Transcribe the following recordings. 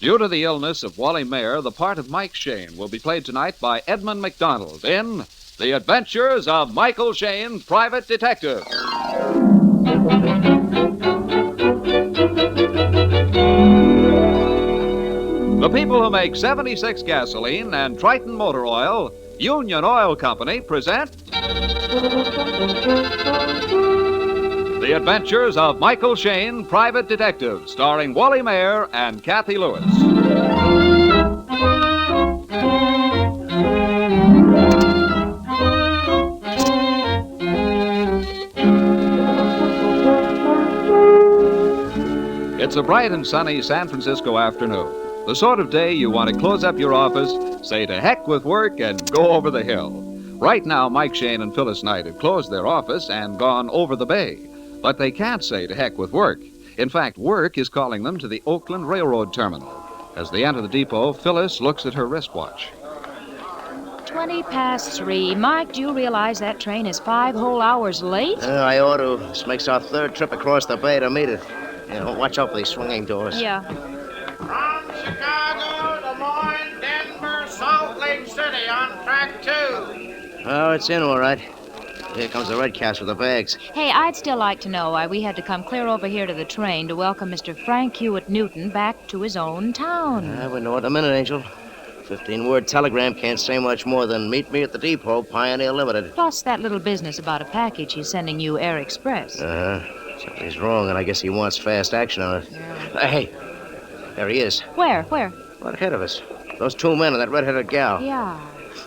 Due to the illness of Wally Mayer, the part of Mike Shayne will be played tonight by Edmund McDonald in The Adventures of Michael Shayne, Private Detective. The people who make 76 gasoline and Triton motor oil, Union Oil Company, present The Adventures of Michael Shayne, Private Detective, starring Wally Mayer and Kathy Lewis. It's a bright and sunny San Francisco afternoon. The sort of day you want to close up your office, say to heck with work, and go over the hill. Right now, Mike Shayne and Phyllis Knight have closed their office and gone over the bay. But they can't say to heck with work. In fact, work is calling them to the Oakland Railroad Terminal. As they enter the depot, Phyllis looks at her wristwatch. 3:20. Mike, do you realize that train is 5 whole hours late? I ought to. This makes our third trip across the bay to meet it. Watch out for these swinging doors. Yeah. From Chicago, Des Moines, Denver, Salt Lake City on track 2. Oh, it's in all right. Here comes the red caps with the bags. Hey, I'd still like to know why we had to come clear over here to the train to welcome Mr. Frank Hewitt Newton back to his own town. We know it in a minute, Angel. 15-word telegram can't say much more than meet me at the depot, Pioneer Limited. Plus that little business about a package he's sending you Air Express. Something's wrong, and I guess he wants fast action on it. Yeah. Hey, there he is. Where? Right ahead of us. Those two men and that red-headed gal. Yeah.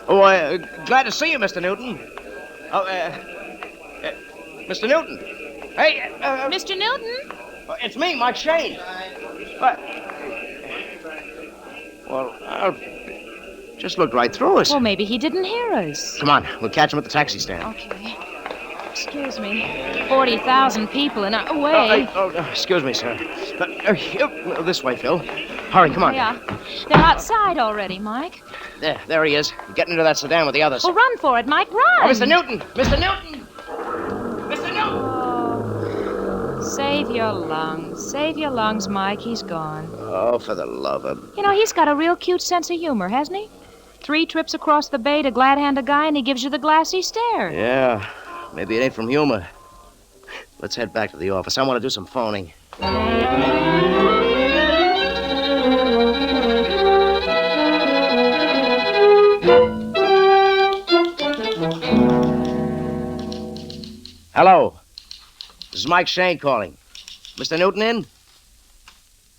Oh, glad to see you, Mr. Newton. Oh, Mr. Newton. Hey, Mr. Newton? It's me, Mike Shayne. What? Well, I'll just looked right through us. Well, maybe he didn't hear us. Come on, we'll catch him at the taxi stand. Okay. Excuse me. 40,000 people in our way. Excuse me, sir. This way, Phil. Hurry, come on. Yeah. They're outside already, Mike. There he is. Getting into that sedan with the others. Well, run for it, Mike, run! Oh, Mr. Newton! Mr. Newton! Mr. Newton! Oh, save your lungs. Save your lungs, Mike. He's gone. Oh, for the love of... You know, he's got a real cute sense of humor, hasn't he? 3 trips across the bay to glad-hand a guy, and he gives you the glassy stare. Yeah. Maybe it ain't from humor. Let's head back to the office. I want to do some phoning. Hello. This is Mike Shayne calling. Mr. Newton in?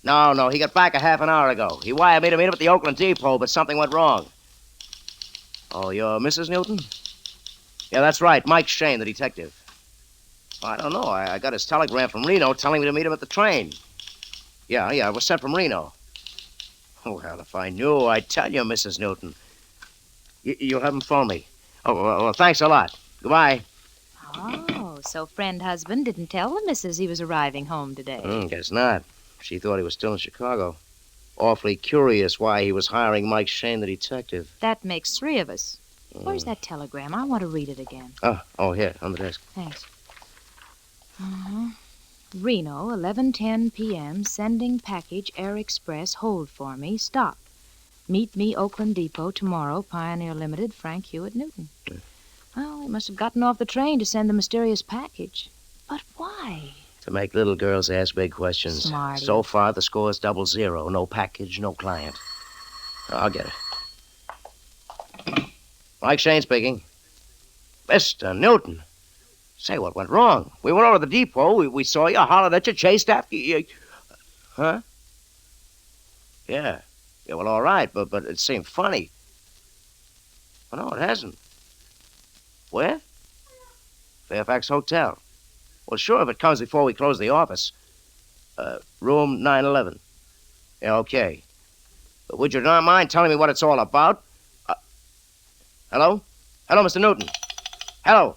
No, he got back a half an hour ago. He wired me to meet him at the Oakland depot, but something went wrong. Oh, you're Mrs. Newton? Yeah, that's right. Mike Shayne, the detective. I don't know. I got his telegram from Reno telling me to meet him at the train. Yeah, it was sent from Reno. Well, if I knew, I'd tell you, Mrs. Newton. You'll have him phone me. Oh, well, thanks a lot. Goodbye. Oh, so friend husband didn't tell the missus he was arriving home today. Guess not. She thought he was still in Chicago. Awfully curious why he was hiring Mike Shayne, the detective. That makes 3 of us. Where's that telegram? I want to read it again. Oh, here, on the desk. Thanks. Reno, 11:10 p.m., sending package Air Express, hold for me, stop. Meet me, Oakland Depot, tomorrow, Pioneer Limited, Frank Hewitt Newton. Well, they must have gotten off the train to send the mysterious package. But why? To make little girls ask big questions. Smarty. So far, the score's 0-0. No package, no client. I'll get it. Mike Shayne speaking. Mr. Newton. Say, what went wrong? We went over to the depot. We saw you, hollered at you, chased after you. Huh? Yeah, well, all right, but it seemed funny. Well, no, it hasn't. Where? Fairfax Hotel. Well, sure, if it comes before we close the office. Room 911. Yeah, okay. But would you not mind telling me what it's all about? Hello? Hello, Mr. Newton. Hello?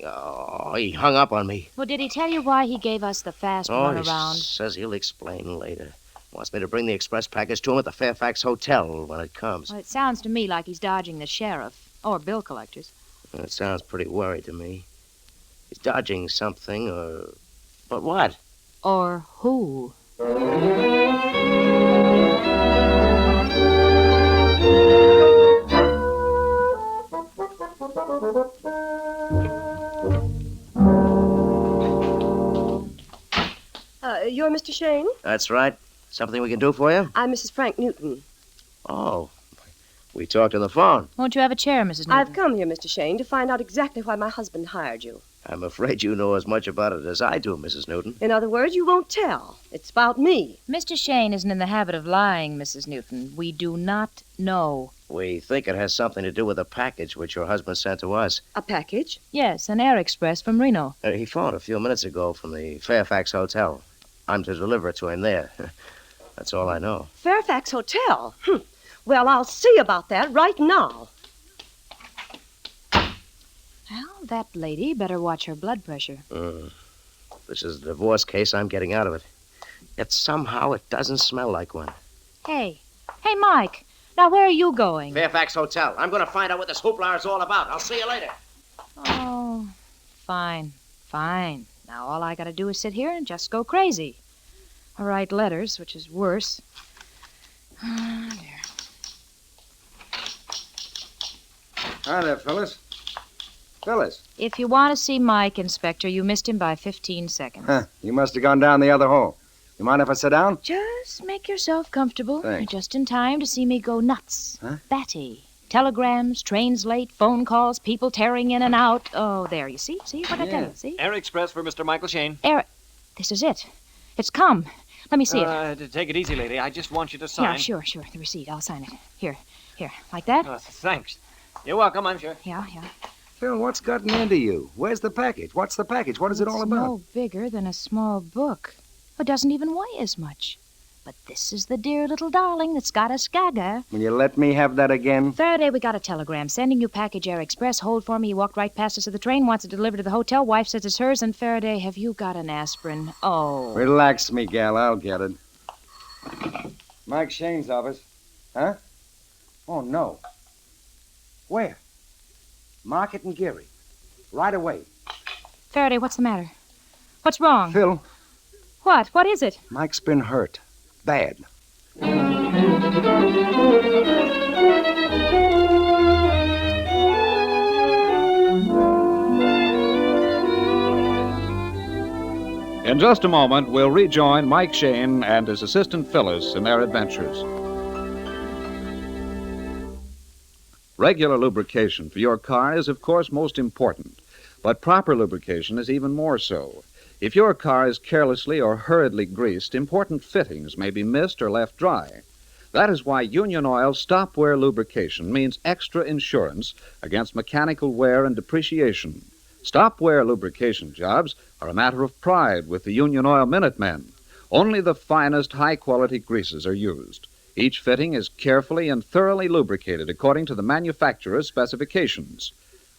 Oh, he hung up on me. Well, did he tell you why he gave us the fast runaround? He says he'll explain later. Wants me to bring the express package to him at the Fairfax Hotel when it comes. Well, it sounds to me like he's dodging the sheriff or bill collectors. It sounds pretty worried to me. He's dodging something, or... But what? Or who? You're Mr. Shayne? That's right. Something we can do for you? I'm Mrs. Frank Newton. Oh, we talked on the phone. Won't you have a chair, Mrs. Newton? I've come here, Mr. Shayne, to find out exactly why my husband hired you. I'm afraid you know as much about it as I do, Mrs. Newton. In other words, you won't tell. It's about me. Mr. Shayne isn't in the habit of lying, Mrs. Newton. We do not know. We think it has something to do with a package which your husband sent to us. A package? Yes, an air express from Reno. He phoned a few minutes ago from the Fairfax Hotel. I'm to deliver it to him there. That's all I know. Fairfax Hotel? Well, I'll see about that right now. Well, that lady better watch her blood pressure. This is a divorce case. I'm getting out of it. Yet somehow it doesn't smell like one. Hey, Mike. Now, where are you going? Fairfax Hotel. I'm going to find out what this hoopla is all about. I'll see you later. Oh, fine. Now, all I gotta do is sit here and just go crazy. Or write letters, which is worse. Oh, dear. Hi there, Phyllis. Phyllis. If you want to see Mike, Inspector, you missed him by 15 seconds. Huh, you must have gone down the other hall. You mind if I sit down? Just make yourself comfortable. Thanks. You're just in time to see me go nuts. Huh? Batty. Telegrams, trains late, phone calls, people tearing in and out. Oh, there, you see? See what I tell you? See? Air Express for Mr. Michael Shayne. This is it. It's come. Let me see it. Take it easy, lady. I just want you to sign. Yeah, sure. The receipt. I'll sign it. Here. Like that? Thanks. You're welcome, I'm sure. Yeah. Phil, what's gotten into you? Where's the package? What's the package? What is it all It's about? no bigger than a small book. It doesn't even weigh as much. But this is the dear little darling that's got us gaga. Will you let me have that again? Faraday, we got a telegram. Sending you package Air Express. Hold for me. He walked right past us at the train. Wants it delivered to the hotel. Wife says it's hers. And Faraday, have you got an aspirin? Oh. Relax me, gal. I'll get it. Mike Shayne's office. Huh? Oh, no. Where? Market and Geary. Right away. Faraday, what's the matter? What's wrong? Phil, What? What is it? Mike's been hurt. Bad. In just a moment, we'll rejoin Mike Shayne and his assistant Phyllis in their adventures. Regular lubrication for your car is, of course, most important, but proper lubrication is even more so. If your car is carelessly or hurriedly greased, important fittings may be missed or left dry. That is why Union Oil stop-wear lubrication means extra insurance against mechanical wear and depreciation. Stop-wear lubrication jobs are a matter of pride with the Union Oil Minutemen. Only the finest, high-quality greases are used. Each fitting is carefully and thoroughly lubricated according to the manufacturer's specifications.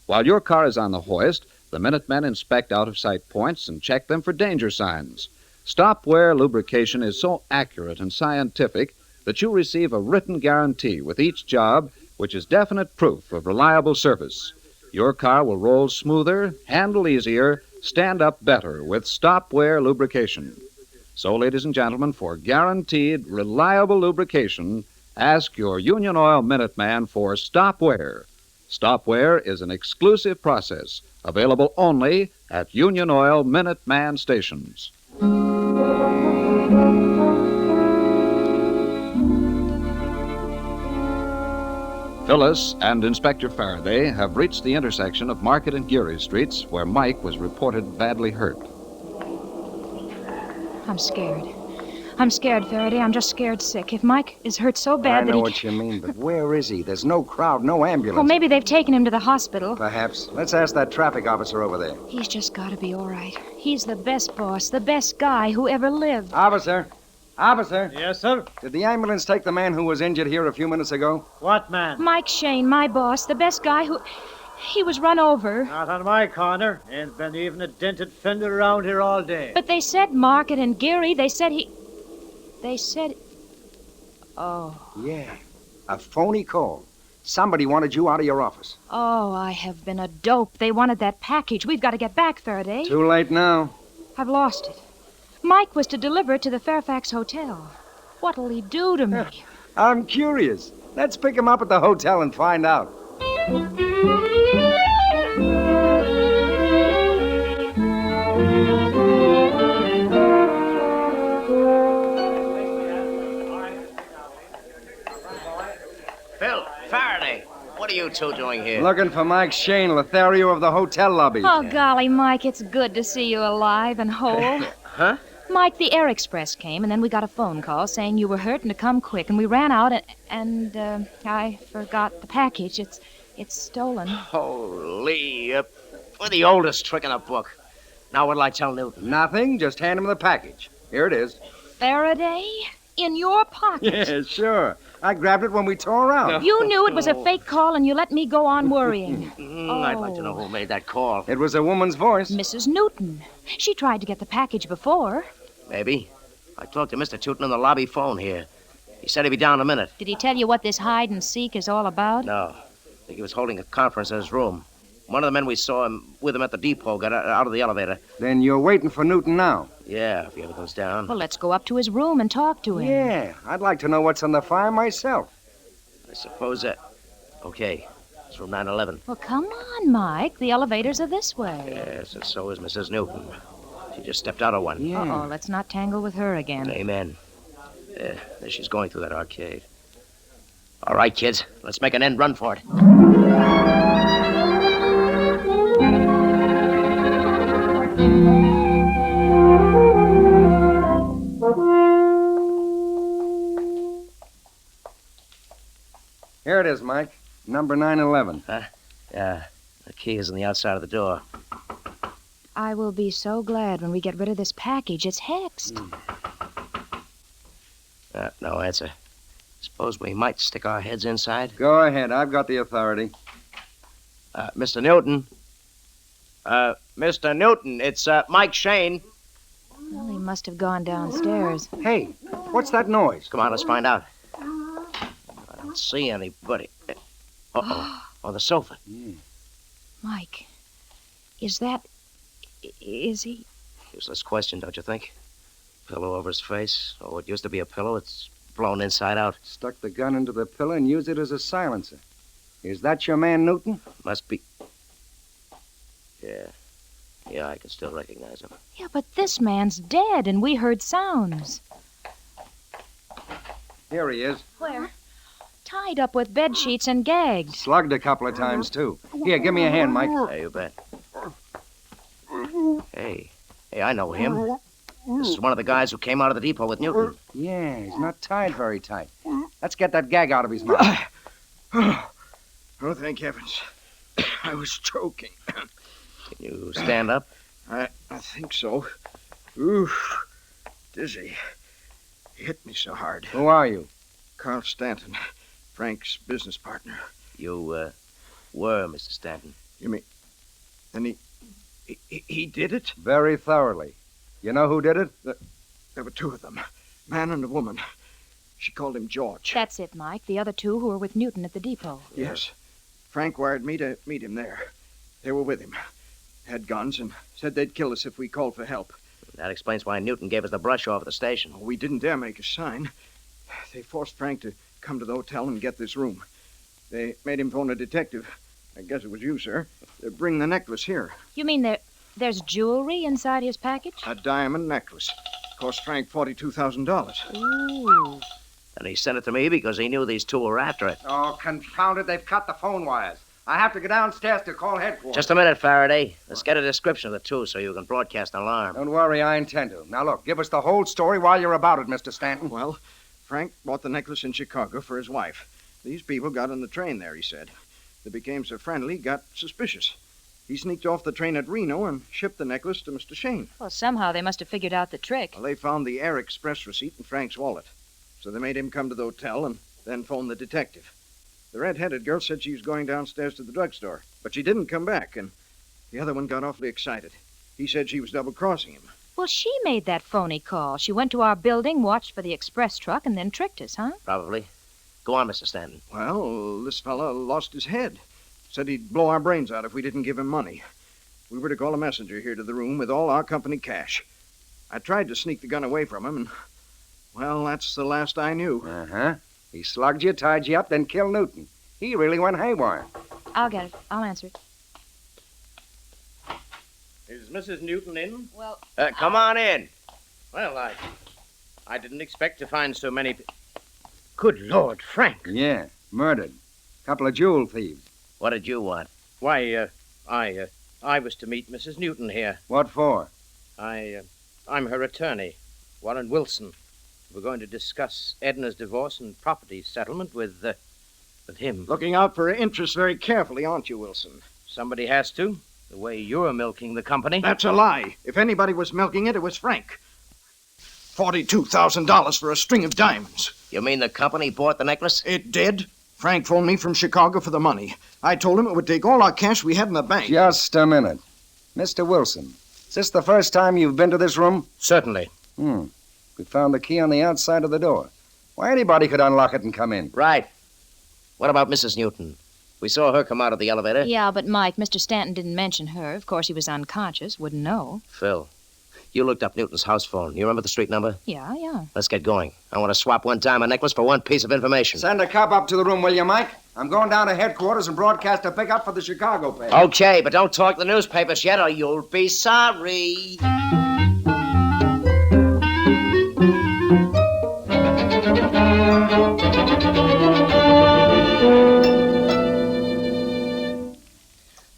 While your car is on the hoist, the Minutemen inspect out-of-sight points and check them for danger signs. Stop-wear lubrication is so accurate and scientific that you receive a written guarantee with each job, which is definite proof of reliable service. Your car will roll smoother, handle easier, stand up better with stop-wear lubrication. So, ladies and gentlemen, for guaranteed, reliable lubrication, ask your Union Oil Minuteman for stop-wear. Stop-wear is an exclusive process available only at Union Oil Minuteman stations. Phyllis and Inspector Faraday have reached the intersection of Market and Geary Streets, where Mike was reported badly hurt. I'm scared, Faraday. I'm just scared sick. If Mike is hurt so bad I that know he... what you mean, but where is he? There's no crowd, no ambulance. Well, maybe they've taken him to the hospital. Perhaps. Let's ask that traffic officer over there. He's just got to be all right. He's the best boss, the best guy who ever lived. Officer! Officer! Yes, sir? Did the ambulance take the man who was injured here a few minutes ago? What man? Mike Shayne, my boss, the best guy who... He was run over. Not on my corner. Ain't been even a dented fender around here all day. But they said Market and Geary. They said he... They said... Oh. Yeah. A phony call. Somebody wanted you out of your office. Oh, I have been a dope. They wanted that package. We've got to get back, Faraday. Too late now. I've lost it. Mike was to deliver it to the Fairfax Hotel. What'll he do to me? I'm curious. Let's pick him up at the hotel and find out. Phil, Faraday, what are you two doing here? Looking for Mike Shayne, Lothario of the hotel lobby. Oh, golly, Mike, it's good to see you alive and whole. Huh? Mike, the Air Express came, and then we got a phone call saying you were hurt and to come quick, and we ran out, and I forgot the package. It's stolen. Holy, we're the oldest trick in the book. Now what'll I tell Newton? Nothing. Just hand him the package. Here it is. Faraday? In your pocket? Yeah, sure. I grabbed it when we tore around. You knew it was a fake call, and you let me go on worrying. I'd like to know who made that call. It was a woman's voice. Mrs. Newton. She tried to get the package before. Maybe. I talked to Mr. Tootin on the lobby phone here. He said he'd be down in a minute. Did he tell you what this hide and seek is all about? No. I think he was holding a conference in his room. One of the men we saw him with him at the depot got out of the elevator. Then you're waiting for Newton now. Yeah, if he ever goes down. Well, let's go up to his room and talk to him. Yeah, I'd like to know what's on the fire myself. I suppose that... Okay, it's room 911. Well, come on, Mike. The elevators are this way. Yes, and so is Mrs. Newton. She just stepped out of one. Yeah. Uh-oh, let's not tangle with her again. Amen. There she's going through that arcade. All right, kids, let's make an end run for it. Here it is, Mike. Number 911. The key is on the outside of the door. I will be so glad when we get rid of this package. It's hexed. No answer. Suppose we might stick our heads inside. Go ahead. I've got the authority. Mr. Newton. Mr. Newton, it's Mike Shayne. Well, he must have gone downstairs. Hey, what's that noise? Come on, let's find out. I don't see anybody. Uh-oh. On the sofa. Mike, is he... Useless question, don't you think? Pillow over his face. Oh, it used to be a pillow. It's blown inside out. Stuck the gun into the pillow and used it as a silencer. Is that your man, Newton? Must be. Yeah, I can still recognize him. Yeah, but this man's dead, and we heard sounds. Here he is. Where? Tied up with bed sheets and gagged. Slugged a couple of times, too. Here, give me a hand, Mike. Yeah, you bet. Hey, I know him. This is one of the guys who came out of the depot with Newton. Yeah, he's not tied very tight. Let's get that gag out of his mouth. Oh, thank heavens. I was choking. Can you stand up? I think so. Ooh, dizzy. He hit me so hard. Who are you? Carl Stanton, Frank's business partner. You, were Mr. Stanton. You mean... And he did it? Very thoroughly. You know who did it? There were two of them, man and a woman. She called him George. That's it, Mike. The other two who were with Newton at the depot. Yes. Frank wired me to meet him there. They were with him. Had guns and said they'd kill us if we called for help. That explains why Newton gave us the brush off at the station. We didn't dare make a sign. They forced Frank to come to the hotel and get this room. They made him phone a detective. I guess it was you, sir. Bring the necklace here. You mean there's jewelry inside his package? A diamond necklace. Cost Frank $42,000. Ooh. And he sent it to me because he knew these two were after it. Oh, confound it. They've cut the phone wires. I have to go downstairs to call headquarters. Just a minute, Faraday. Let's get a description of the two so you can broadcast an alarm. Don't worry, I intend to. Now, look, give us the whole story while you're about it, Mr. Stanton. Well, Frank bought the necklace in Chicago for his wife. These people got on the train there, he said. They became so friendly, got suspicious. He sneaked off the train at Reno and shipped the necklace to Mr. Shayne. Well, somehow they must have figured out the trick. Well, they found the Air Express receipt in Frank's wallet. So they made him come to the hotel and then phone the detective. The red-headed girl said she was going downstairs to the drugstore, but she didn't come back, and the other one got awfully excited. He said she was double-crossing him. Well, she made that phony call. She went to our building, watched for the express truck, and then tricked us, huh? Probably. Go on, Mr. Stanton. Well, this fella lost his head. Said he'd blow our brains out if we didn't give him money. We were to call a messenger here to the room with all our company cash. I tried to sneak the gun away from him, and, well, that's the last I knew. Uh-huh. He slugged you, tied you up, then killed Newton. He really went haywire. I'll get it. I'll answer it. Is Mrs. Newton in? Well, Come on in. Well, I didn't expect to find so many. Good Lord, Frank. Yeah, murdered. Couple of jewel thieves. What did you want? Why, I was to meet Mrs. Newton here. What for? I'm her attorney, Warren Wilson. We're going to discuss Edna's divorce and property settlement with him. Looking out for her interests very carefully, aren't you, Wilson? Somebody has to, the way you're milking the company. That's a lie. If anybody was milking it, it was Frank. $42,000 for a string of diamonds. You mean the company bought the necklace? It did. Frank phoned me from Chicago for the money. I told him it would take all our cash we had in the bank. Just a minute. Mr. Wilson, is this the first time you've been to this room? Certainly. We found the key on the outside of the door. Why, anybody could unlock it and come in. Right. What about Mrs. Newton? We saw her come out of the elevator. yeah, but Mike, Mr. Stanton didn't mention her. Of course, he was unconscious. Wouldn't know. Phil, you looked up Newton's house phone. You remember the street number? Yeah. Let's get going. I want to swap one diamond necklace for one piece of information. Send a cop up to the room, will you, Mike? I'm going down to headquarters and broadcast a pickup for the Chicago paper. Okay, but don't talk the newspapers yet or you'll be sorry.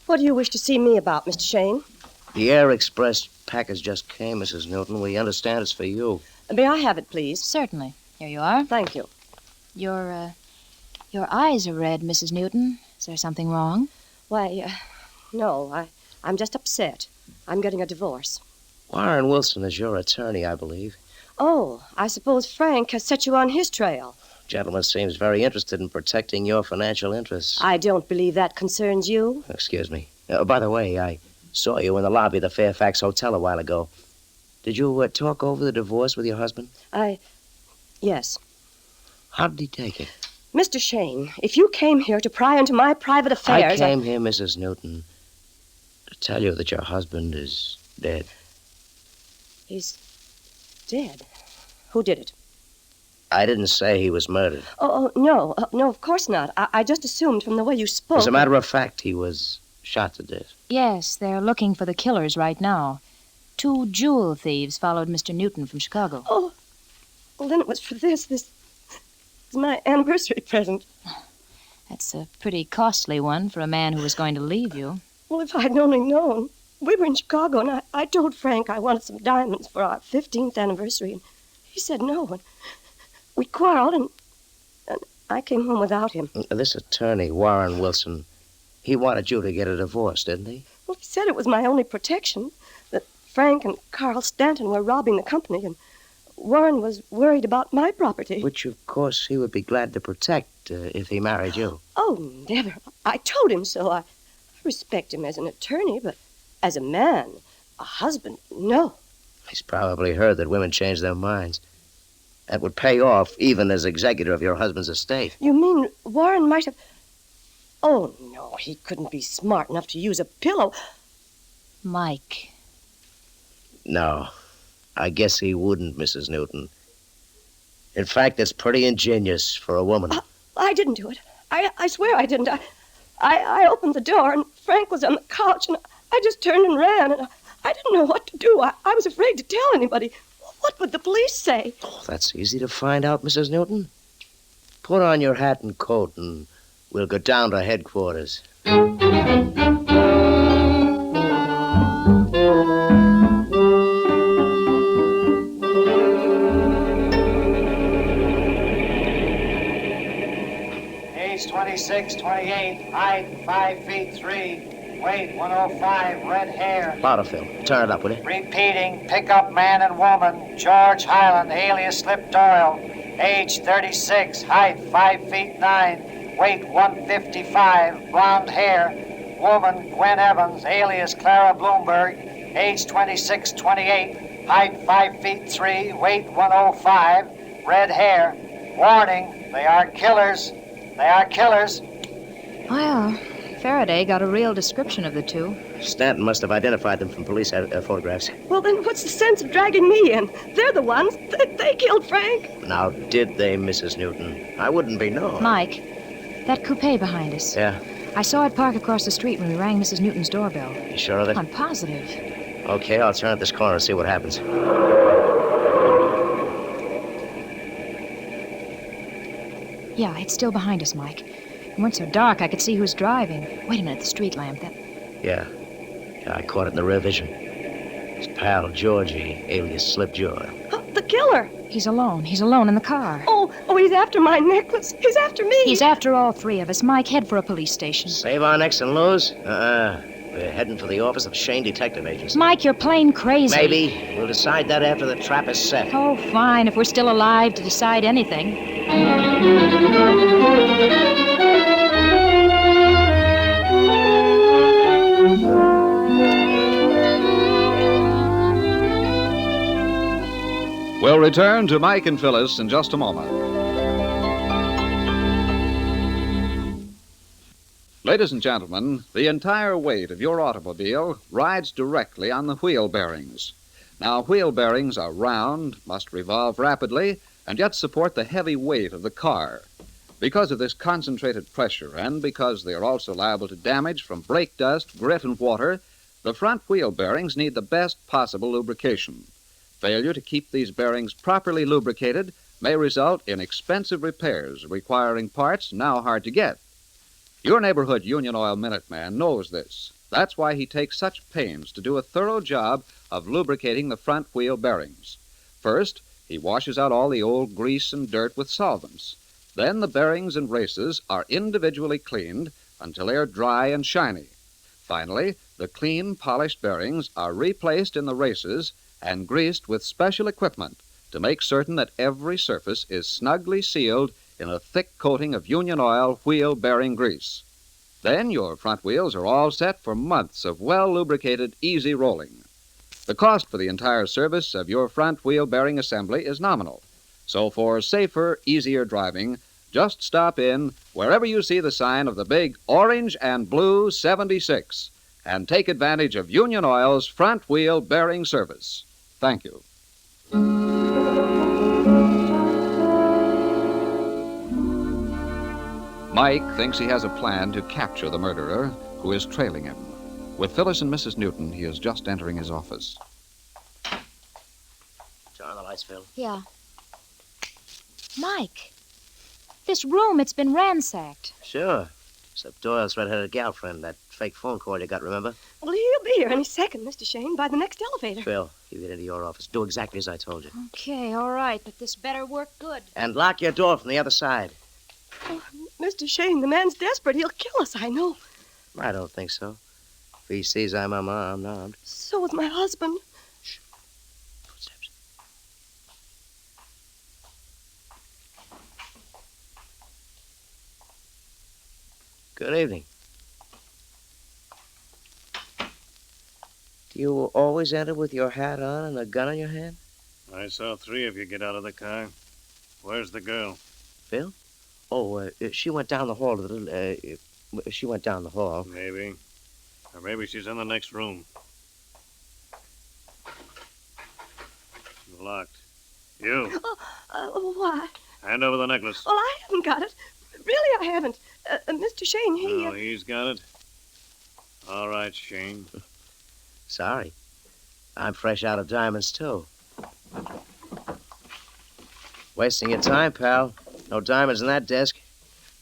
What do you wish to see me about, Mr. Shayne? The Air Express package just came, Mrs. Newton. We understand it's for you. May I have it, please? Certainly. Here you are. Thank you. Your eyes are red, Mrs. Newton. Is there something wrong? Why, no. I'm just upset. I'm getting a divorce. Warren Wilson is your attorney, I believe. Oh, I suppose Frank has set you on his trail. Gentleman seems very interested in protecting your financial interests. I don't believe that concerns you. Excuse me. By the way, I saw you in the lobby of the Fairfax Hotel a while ago. Did you talk over the divorce with your husband? Yes. How did he take it? Mr. Shayne, if you came here to pry into my private affairs... I came here, Mrs. Newton, to tell you that your husband is dead. He's dead. Who did it? I didn't say he was murdered. No, of course not. I just assumed from the way you spoke... As a matter of fact, he was shot to death. Yes, they're looking for the killers right now. 2 jewel thieves followed Mr. Newton from Chicago. Oh, well, then it was for this. This is my anniversary present. That's a pretty costly one for a man who was going to leave you. Well, if I'd only known. We were in Chicago, and I told Frank I wanted some diamonds for our 15th anniversary, and he said no, and we quarreled, and I came home without him. This attorney, Warren Wilson, he wanted you to get a divorce, didn't he? Well, he said it was my only protection, that Frank and Carl Stanton were robbing the company, and Warren was worried about my property. Which, of course, he would be glad to protect if he married you. Oh, never. I told him so. I respect him as an attorney, but as a man, a husband, no. He's probably heard that women change their minds. That would pay off even as executor of your husband's estate. You mean Warren might have... Oh, no, he couldn't be smart enough to use a pillow. Mike. No, I guess he wouldn't, Mrs. Newton. In fact, it's pretty ingenious for a woman. I didn't do it. I swear I didn't. I opened the door, and Frank was on the couch, and I just turned and ran, and I didn't know what to do. I was afraid to tell anybody. What would the police say? Oh, that's easy to find out, Mrs. Newton. Put on your hat and coat, and we'll go down to headquarters. Age 26, 28, height 5 feet 3. Weight 105, red hair. Louder, Phil. Turn it up, will you? Repeating, pickup man and woman. George Highland, alias Slip Doyle. Age 36, height 5 feet 9. Weight 155, blonde hair. Woman Gwen Evans, alias Clara Bloomberg. Age 26, 28. Height 5 feet 3. Weight 105, red hair. Warning, they are killers. They are killers. Well, Faraday got a real description of the 2. Stanton must have identified them from police photographs. Well, then what's the sense of dragging me in? They're the ones. They killed Frank. Now, did they, Mrs. Newton? I wouldn't be known. Mike, that coupe behind us. Yeah? I saw it park across the street when we rang Mrs. Newton's doorbell. You sure of it? I'm positive. Okay, I'll turn at this corner and see what happens. Yeah, it's still behind us, Mike. It weren't so dark I could see who's driving. Wait a minute, the street lamp. Yeah, I caught it in the rear vision. His pal, Georgie, alias Slip Joy. The killer. He's alone. He's alone in the car. Oh, he's after my necklace. He's after me. He's after all three of us. Mike, head for a police station. Save our necks and lose? We're heading for the office of Shayne Detective Agency. Mike, you're plain crazy. Maybe. We'll decide that after the trap is set. Oh, fine, if we're still alive to decide anything. We'll return to Mike and Phyllis in just a moment. Ladies and gentlemen, the entire weight of your automobile rides directly on the wheel bearings. Now, wheel bearings are round, must revolve rapidly, and yet support the heavy weight of the car. Because of this concentrated pressure, and because they are also liable to damage from brake dust, grit, and water, the front wheel bearings need the best possible lubrication. Failure to keep these bearings properly lubricated may result in expensive repairs requiring parts now hard to get. Your neighborhood Union Oil Minuteman knows this. That's why he takes such pains to do a thorough job of lubricating the front wheel bearings. First, he washes out all the old grease and dirt with solvents. Then the bearings and races are individually cleaned until they are dry and shiny. Finally, the clean, polished bearings are replaced in the races and greased with special equipment to make certain that every surface is snugly sealed in a thick coating of Union Oil wheel bearing grease. Then your front wheels are all set for months of well-lubricated, easy rolling. The cost for the entire service of your front wheel bearing assembly is nominal. So for safer, easier driving, just stop in wherever you see the sign of the big orange and blue 76 and take advantage of Union Oil's front wheel bearing service. Thank you. Mike thinks he has a plan to capture the murderer who is trailing him. With Phyllis and Mrs. Newton, he is just entering his office. Turn on the lights, Phil. Yeah. Mike, this room, it's been ransacked. Sure. Except Doyle's red-headed gal friend, that fake phone call you got, remember? Well, he'll be here any second, Mr. Shayne, by the next elevator. Phil, you get into your office. Do exactly as I told you. Okay, all right, but this better work good. And lock your door from the other side. Oh, Mr. Shayne, the man's desperate. He'll kill us, I know. I don't think so. If he sees I'm unarmed. So is my husband. Footsteps. Good evening. Do you always enter with your hat on and a gun in your hand? I saw three of you get out of the car. Where's the girl? Phil? Oh, she went down the hall to the little, she went down the hall. Maybe. Or maybe she's in the next room. Locked. You. Why? Hand over the necklace. Well, I haven't got it. Really, I haven't. Mr. Shayne, he... Oh, he's got it? All right, Shayne. Sorry. I'm fresh out of diamonds, too. Wasting your time, pal. No diamonds in that desk.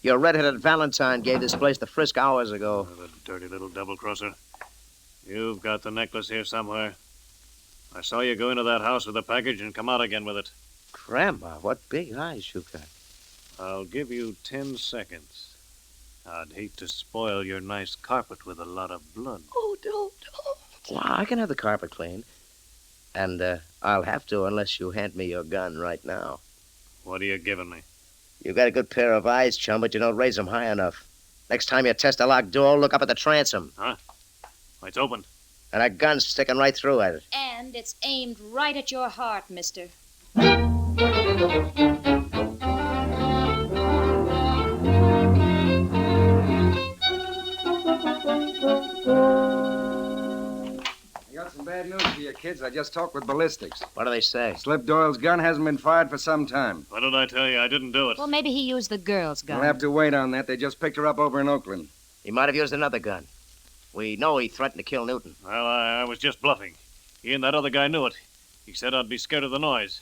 Your red-headed Valentine gave this place the frisk hours ago. Oh, the dirty little double-crosser. You've got the necklace here somewhere. I saw you go into that house with the package and come out again with it. Grandma, what big eyes you got. I'll give you 10 seconds. I'd hate to spoil your nice carpet with a lot of blood. Oh, don't. Well, I can have the carpet cleaned. And I'll have to unless you hand me your gun right now. What are you giving me? You got a good pair of eyes, chum, but you don't raise them high enough. Next time you test a locked door, look up at the transom. Huh? It's open. And a gun's sticking right through at it. And it's aimed right at your heart, mister. kids. I just talked with ballistics. What do they say? Slip Doyle's gun hasn't been fired for some time. What did I tell you? I didn't do it. Well, maybe he used the girl's gun. We'll have to wait on that. They just picked her up over in Oakland. He might have used another gun. We know he threatened to kill Newton. Well, I was just bluffing. He and that other guy knew it. He said I'd be scared of the noise.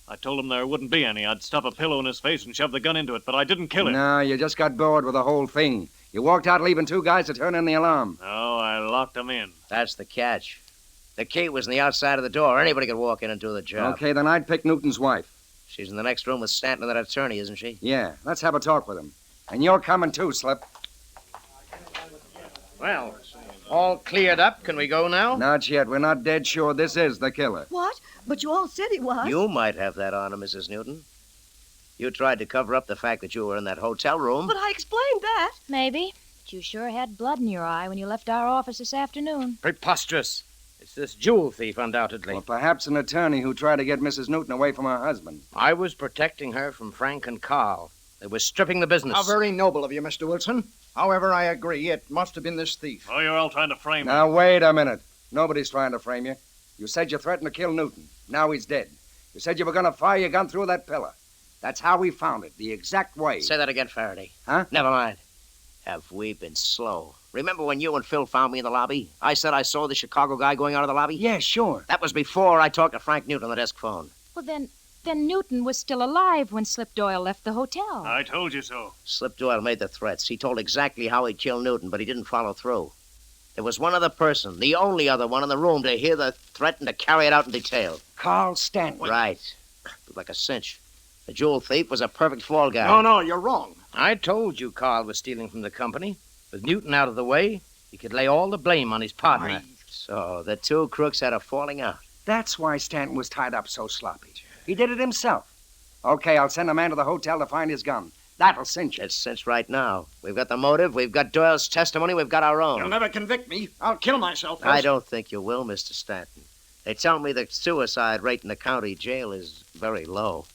I told him there wouldn't be any. I'd stuff a pillow in his face and shove the gun into it, but I didn't kill him. No, you just got bored with the whole thing. You walked out leaving 2 guys to turn in the alarm. No, I locked them in. That's the catch. The key was in the outside of the door. Anybody could walk in and do the job. Okay, then I'd pick Newton's wife. She's in the next room with Stanton and that attorney, isn't she? Yeah, let's have a talk with him. And you're coming too, Slip. Well, all cleared up. Can we go now? Not yet. We're not dead sure this is the killer. What? But you all said he was. You might have that honor, Mrs. Newton. You tried to cover up the fact that you were in that hotel room. But I explained that. Maybe. But you sure had blood in your eye when you left our office this afternoon. Preposterous. It's this jewel thief, undoubtedly. Or perhaps an attorney who tried to get Mrs. Newton away from her husband. I was protecting her from Frank and Carl. They were stripping the business. How very noble of you, Mr. Wilson. However, I agree. It must have been this thief. Oh, you're all trying to frame me. Now, wait a minute. Nobody's trying to frame you. You said you threatened to kill Newton. Now he's dead. You said you were going to fire your gun through that pillar. That's how we found it, the exact way. Say that again, Faraday. Huh? Never mind. Have we been slow? Remember when you and Phil found me in the lobby? I said I saw the Chicago guy going out of the lobby? Yeah, sure. That was before I talked to Frank Newton on the desk phone. Well, then Newton was still alive when Slip Doyle left the hotel. I told you so. Slip Doyle made the threats. He told exactly how he'd kill Newton, but he didn't follow through. There was one other person, the only other one in the room, to hear the threat and to carry it out in detail. Carl Stanton. Right. Looked like a cinch. The jewel thief was a perfect fall guy. No, you're wrong. I told you Carl was stealing from the company. With Newton out of the way, he could lay all the blame on his partner. Right. So the 2 crooks had a falling out. That's why Stanton was tied up so sloppy. He did it himself. Okay, I'll send a man to the hotel to find his gun. That'll cinch it. It's cinched right now. We've got the motive, we've got Doyle's testimony, we've got our own. You'll never convict me. I'll kill myself first. I don't think you will, Mr. Stanton. They tell me the suicide rate in the county jail is very low.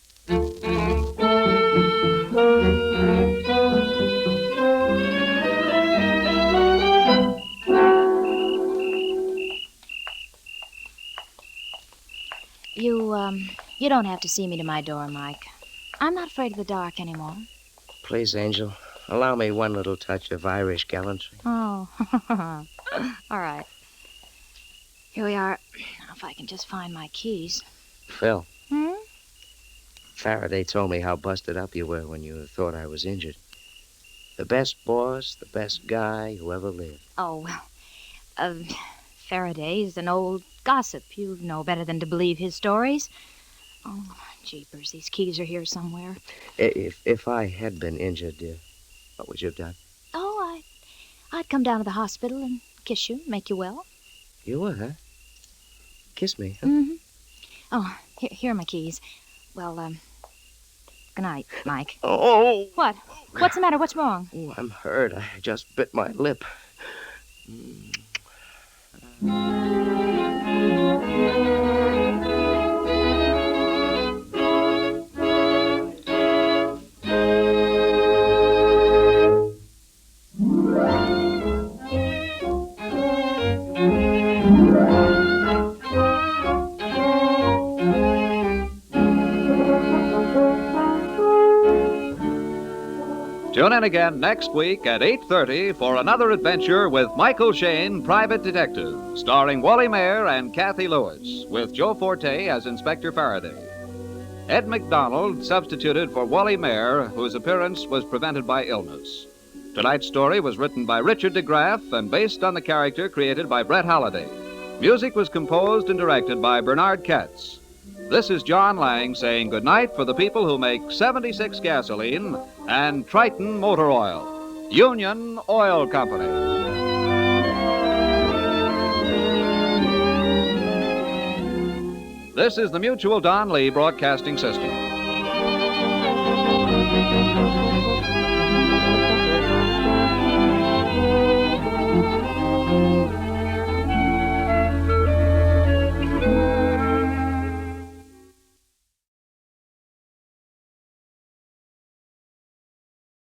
You don't have to see me to my door, Mike. I'm not afraid of the dark anymore. Please, Angel, allow me one little touch of Irish gallantry. Oh, all right. Here we are. Now, if I can just find my keys. Phil. Hmm? Faraday told me how busted up you were when you thought I was injured. The best boss, the best guy who ever lived. Oh, well, Faraday's an old gossip. You know better than to believe his stories. Oh, jeepers, these keys are here somewhere. If I had been injured, what would you have done? Oh, I'd come down to the hospital and kiss you, make you well. You would, huh? Kiss me, huh? Mm-hmm. Oh, here are my keys. Well, good night, Mike. Oh! What? What's the matter? What's wrong? Oh, I'm hurt. I just bit my lip. Tune in again next week at 8:30 for another adventure with Michael Shayne, Private Detective, starring Wally Mayer and Kathy Lewis, with Joe Forte as Inspector Faraday. Ed McDonald substituted for Wally Mayer, whose appearance was prevented by illness. Tonight's story was written by Richard DeGraff and based on the character created by Brett Halliday. Music was composed and directed by Bernard Katz. This is John Lang saying goodnight for the people who make 76 gasoline and Triton Motor Oil. Union Oil Company. This is the Mutual Don Lee Broadcasting System.